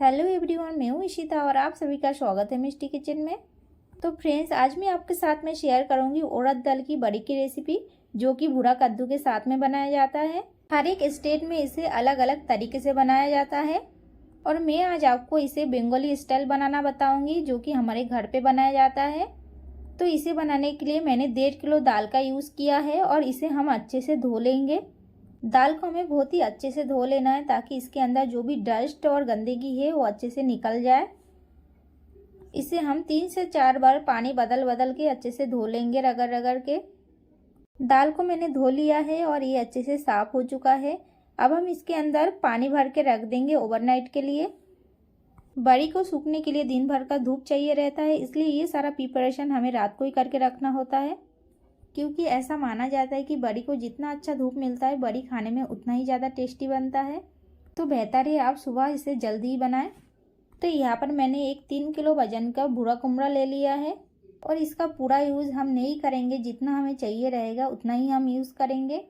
Hello everyone, मैं हूँ इशिता और आप सभी का स्वागत है मिष्टी किचन में। तो फ्रेंड्स, आज मैं आपके साथ में शेयर करूँगी उड़द दाल की बड़ी की रेसिपी, जो कि भूरा कद्दू के साथ में बनाया जाता है। हर एक स्टेट में इसे अलग अलग तरीके से बनाया जाता है और मैं आज आपको इसे बंगाली स्टाइल बनाना बताऊँगी, जो कि हमारे घर पर बनाया जाता है। तो इसे बनाने के लिए मैंने 1.5 किलो दाल का यूज़ किया है और इसे हम अच्छे से धो लेंगे। दाल को हमें बहुत ही अच्छे से धो लेना है ताकि इसके अंदर जो भी डस्ट और गंदगी है वो अच्छे से निकल जाए। इसे हम 3 से 4 बार पानी बदल बदल के अच्छे से धो लेंगे, रगड़ रगड़ के। दाल को मैंने धो लिया है और ये अच्छे से साफ़ हो चुका है। अब हम इसके अंदर पानी भर के रख देंगे ओवरनाइट के लिए। बड़ी को सूखने के लिए दिन भर का धूप चाहिए रहता है, इसलिए ये सारा प्रिपरेशन हमें रात को ही करके रखना होता है, क्योंकि ऐसा माना जाता है कि बड़ी को जितना अच्छा धूप मिलता है बड़ी खाने में उतना ही ज़्यादा टेस्टी बनता है। तो बेहतर है आप सुबह इसे जल्दी ही बनाएं। तो यहाँ पर मैंने एक 3 किलो वजन का भूरा कुमड़ा ले लिया है और इसका पूरा यूज़ हम नहीं करेंगे, जितना हमें चाहिए रहेगा उतना ही हम यूज़ करेंगे।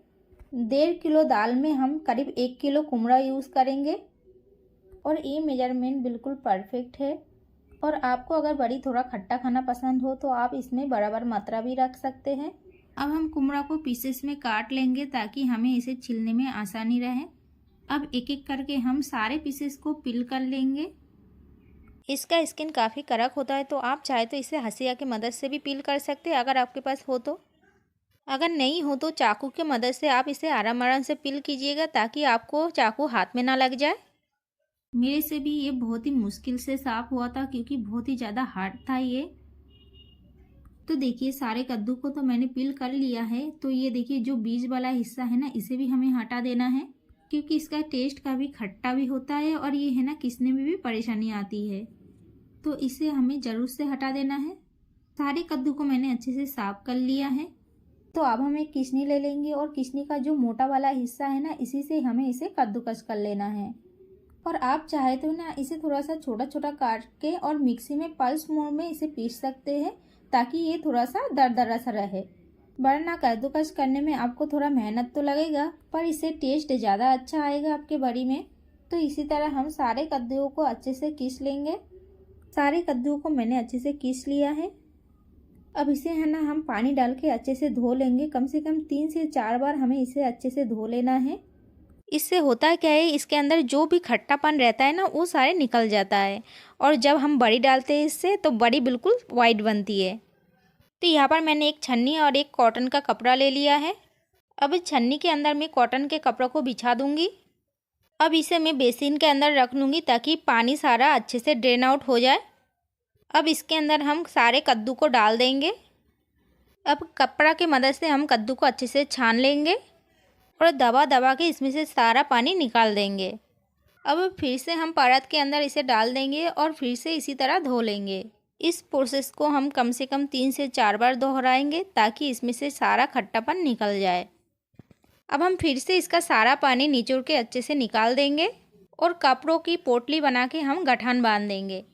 1.5 किलो दाल में हम करीब 1 किलो कुमड़ा यूज़ करेंगे और ये मेजरमेंट बिल्कुल परफेक्ट है। और आपको अगर बड़ी थोड़ा खट्टा खाना पसंद हो तो आप इसमें बराबर मात्रा भी रख सकते हैं। अब हम कुमड़ा को पीसेस में काट लेंगे ताकि हमें इसे छीलने में आसानी रहे। अब एक एक करके हम सारे पीसेस को पील कर लेंगे। इसका स्किन काफ़ी कड़क होता है, तो आप चाहे तो इसे हंसिया की मदद से भी पील कर सकते हैं अगर आपके पास हो तो। अगर नहीं हो तो चाकू की मदद से आप इसे आराम आराम से पील कीजिएगा ताकि आपको चाकू हाथ में ना लग जाए। मेरे से भी ये बहुत ही मुश्किल से साफ़ हुआ था क्योंकि बहुत ही ज़्यादा हार्ड था ये। तो देखिए सारे कद्दू को तो मैंने पील कर लिया है। तो ये देखिए जो बीज वाला हिस्सा है ना, इसे भी हमें हटा देना है, क्योंकि इसका टेस्ट काफ़ी खट्टा भी होता है और ये है ना किसने में भी परेशानी आती है, तो इसे हमें ज़रूर से हटा देना है। सारे कद्दू को मैंने अच्छे से साफ कर लिया है। तो अब हम एक किसनी ले लेंगे और किसनी का जो मोटा वाला हिस्सा है ना, इसी से हमें इसे कद्दूकस कर लेना है। और आप चाहे तो ना इसे थोड़ा सा छोटा छोटा काट के और मिक्सी में पल्स मोड में इसे पीस सकते हैं ताकि ये थोड़ा सा दरदरा सा रहे। वरना कद्दूकस करने में आपको थोड़ा मेहनत तो लगेगा, पर इससे टेस्ट ज़्यादा अच्छा आएगा आपके बड़ी में। तो इसी तरह हम सारे कद्दूओं को अच्छे से पीस लेंगे। सारे कद्दूओं को मैंने अच्छे से पीस लिया है। अब इसे है ना हम पानी डाल के अच्छे से धो लेंगे। कम से कम 3 से 4 बार हमें इसे अच्छे से धो लेना है। इससे होता क्या है, इसके अंदर जो भी खट्टापन रहता है ना वो सारे निकल जाता है और जब हम बड़ी डालते हैं इससे तो बड़ी बिल्कुल वाइट बनती है। तो यहाँ पर मैंने एक छन्नी और एक कॉटन का कपड़ा ले लिया है। अब इस छन्नी के अंदर मैं कॉटन के कपड़ों को बिछा दूंगी। अब इसे मैं बेसिन के अंदर रख लूँगी ताकि पानी सारा अच्छे से ड्रेन आउट हो जाए। अब इसके अंदर हम सारे कद्दू को डाल देंगे। अब कपड़ा की मदद से हम कद्दू को अच्छे से छान लेंगे और दबा दबा के इसमें से सारा पानी निकाल देंगे। अब फिर से हम परत के अंदर इसे डाल देंगे और फिर से इसी तरह धो लेंगे। इस प्रोसेस को हम कम से कम 3 से 4 बार दोहराएंगे ताकि इसमें से सारा खट्टापन निकल जाए। अब हम फिर से इसका सारा पानी निचोड़ के अच्छे से निकाल देंगे और कपड़ों की पोटली बना के हम गठान बांध देंगे।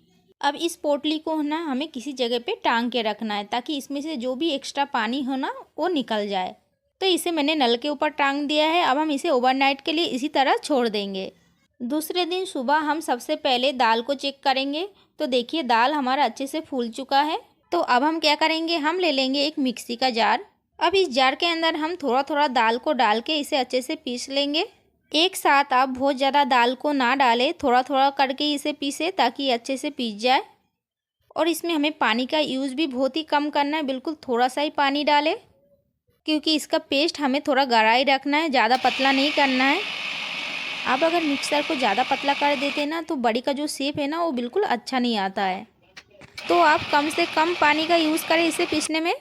अब इस पोटली को ना हमें किसी जगह पे टांग के रखना है ताकि इसमें से जो भी एक्स्ट्रा पानी हो ना वो निकल जाए। तो इसे मैंने नल के ऊपर टांग दिया है। अब हम इसे ओवरनाइट के लिए इसी तरह छोड़ देंगे। दूसरे दिन सुबह हम सबसे पहले दाल को चेक करेंगे। तो देखिए दाल हमारा अच्छे से फूल चुका है। तो अब हम क्या करेंगे, हम ले लेंगे एक मिक्सी का जार। अब इस जार के अंदर हम थोड़ा थोड़ा दाल को डाल के इसे अच्छे से पीस लेंगे। एक साथ आप बहुत ज़्यादा दाल को ना डालें, थोड़ा थोड़ा करके इसे पीसें ताकि अच्छे से पीस जाए। और इसमें हमें पानी का यूज़ भी बहुत ही कम करना है, बिल्कुल थोड़ा सा ही पानी डालें, क्योंकि इसका पेस्ट हमें थोड़ा गाढ़ा ही रखना है, ज़्यादा पतला नहीं करना है। आप अगर मिक्सर को ज़्यादा पतला कर देते ना तो बड़ी का जो शेप है ना वो बिल्कुल अच्छा नहीं आता है। तो आप कम से कम पानी का यूज़ करें इसे पीसने में।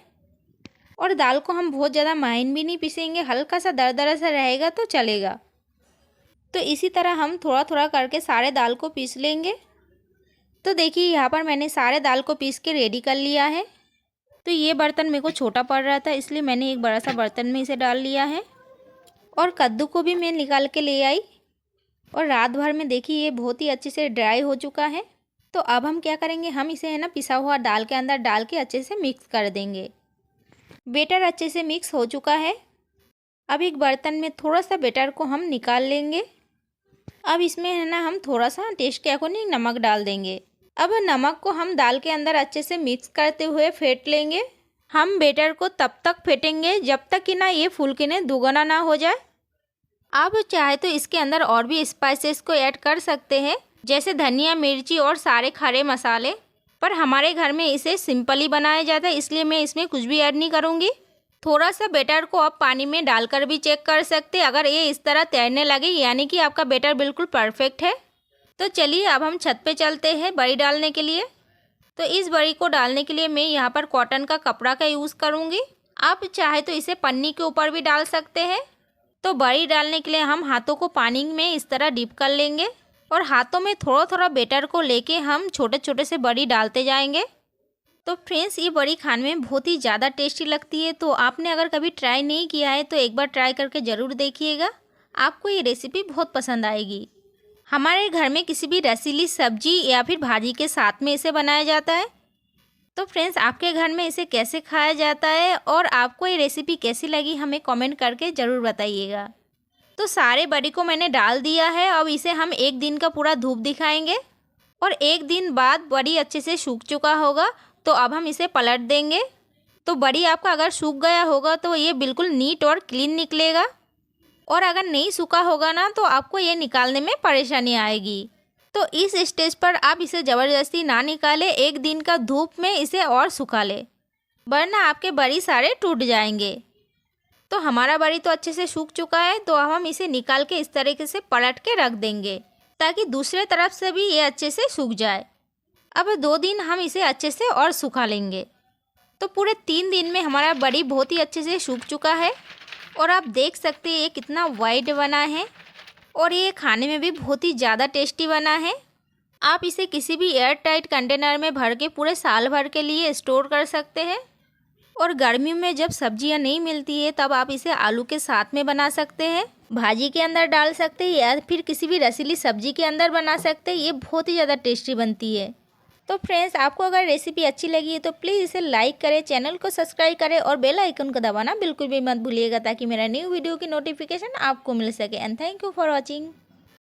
और दाल को हम बहुत ज़्यादा महीन भी नहीं पीसेंगे, हल्का सा दरदरा सा रहेगा तो चलेगा। तो इसी तरह हम थोड़ा थोड़ा करके सारे दाल को पीस लेंगे। तो देखिए यहाँ पर मैंने सारे दाल को पीस के रेडी कर लिया है। तो ये बर्तन मेरे को छोटा पड़ रहा था, इसलिए मैंने एक बड़ा सा बर्तन में इसे डाल लिया है। और कद्दू को भी मैं निकाल के ले आई और रात भर में देखिए ये बहुत ही अच्छे से ड्राई हो चुका है। तो अब हम क्या करेंगे, हम इसे है ना पिसा हुआ दाल के अंदर डाल के अच्छे से मिक्स कर देंगे। बेटर अच्छे से मिक्स हो चुका है। अब एक बर्तन में थोड़ा सा बेटर को हम निकाल लेंगे अब इसमें है ना हम थोड़ा सा टेस्ट के अकॉर्डिंग नमक डाल देंगे। अब नमक को हम दाल के अंदर अच्छे से मिक्स करते हुए फेंट लेंगे। हम बेटर को तब तक फेंटेंगे जब तक कि ना ये फूल के ने दुगना ना हो जाए। आप चाहे तो इसके अंदर और भी स्पाइसेस को ऐड कर सकते हैं, जैसे धनिया, मिर्ची और सारे खड़े मसाले, पर हमारे घर में इसे सिंपल ही बनाया जाता है, इसलिए मैं इसमें कुछ भी ऐड नहीं करूँगी। थोड़ा सा बेटर को आप पानी में डालकर भी चेक कर सकते हैं। अगर ये इस तरह तैरने लगे यानी कि आपका बेटर बिल्कुल परफेक्ट है। तो चलिए अब हम छत पे चलते हैं बड़ी डालने के लिए। तो इस बड़ी को डालने के लिए मैं यहाँ पर कॉटन का कपड़ा का यूज़ करूँगी। आप चाहे तो इसे पन्नी के ऊपर भी डाल सकते हैं। तो बड़ी डालने के लिए हम हाथों को पानी में इस तरह डिप कर लेंगे और हाथों में थोड़ा थोड़ा बेटर को लेके हम छोटे छोटे से बड़ी डालते जाएंगे। तो फ्रेंड्स, ये बड़ी खाने में बहुत ही ज़्यादा टेस्टी लगती है। तो आपने अगर कभी ट्राई नहीं किया है तो एक बार ट्राई करके ज़रूर देखिएगा, आपको ये रेसिपी बहुत पसंद आएगी। हमारे घर में किसी भी रसीली सब्जी या फिर भाजी के साथ में इसे बनाया जाता है। तो फ्रेंड्स, आपके घर में इसे कैसे खाया जाता है और आपको ये रेसिपी कैसी लगी हमें कमेंट करके ज़रूर बताइएगा। तो सारे बड़ी को मैंने डाल दिया है। अब इसे हम एक दिन का पूरा धूप दिखाएंगे और एक दिन बाद बड़ी अच्छे से सूख चुका होगा तो अब हम इसे पलट देंगे। तो बड़ी आपका अगर सूख गया होगा तो ये बिल्कुल नीट और क्लीन निकलेगा, और अगर नहीं सूखा होगा ना तो आपको ये निकालने में परेशानी आएगी। तो इस स्टेज पर आप इसे ज़बरदस्ती ना निकालें, एक दिन का धूप में इसे और सुखा लें, वरना आपके बड़ी सारे टूट जाएंगे। तो हमारा बड़ी तो अच्छे से सूख चुका है, तो अब हम इसे निकाल के इस तरीके से पलट के रख देंगे ताकि दूसरे तरफ से भी ये अच्छे से सूख जाए। अब 2 दिन हम इसे अच्छे से और सुखा लेंगे। तो पूरे 3 दिन में हमारा बड़ी बहुत ही अच्छे से सूख चुका है और आप देख सकते हैं ये कितना वाइट बना है और ये खाने में भी बहुत ही ज़्यादा टेस्टी बना है। आप इसे किसी भी एयर टाइट कंटेनर में भर के पूरे साल भर के लिए स्टोर कर सकते हैं। और गर्मियों में जब सब्जियां नहीं मिलती है तब आप इसे आलू के साथ में बना सकते हैं, भाजी के अंदर डाल सकते हैं या फिर किसी भी रसीली सब्जी के अंदर बना सकते हैं। ये बहुत ही ज़्यादा टेस्टी बनती है। तो फ्रेंड्स, आपको अगर रेसिपी अच्छी लगी है तो प्लीज़ इसे लाइक करें, चैनल को सब्सक्राइब करें और बेल आइकन को दबाना बिल्कुल भी मत भूलिएगा ताकि मेरा न्यू वीडियो की नोटिफिकेशन आपको मिल सके। And thank you for watching.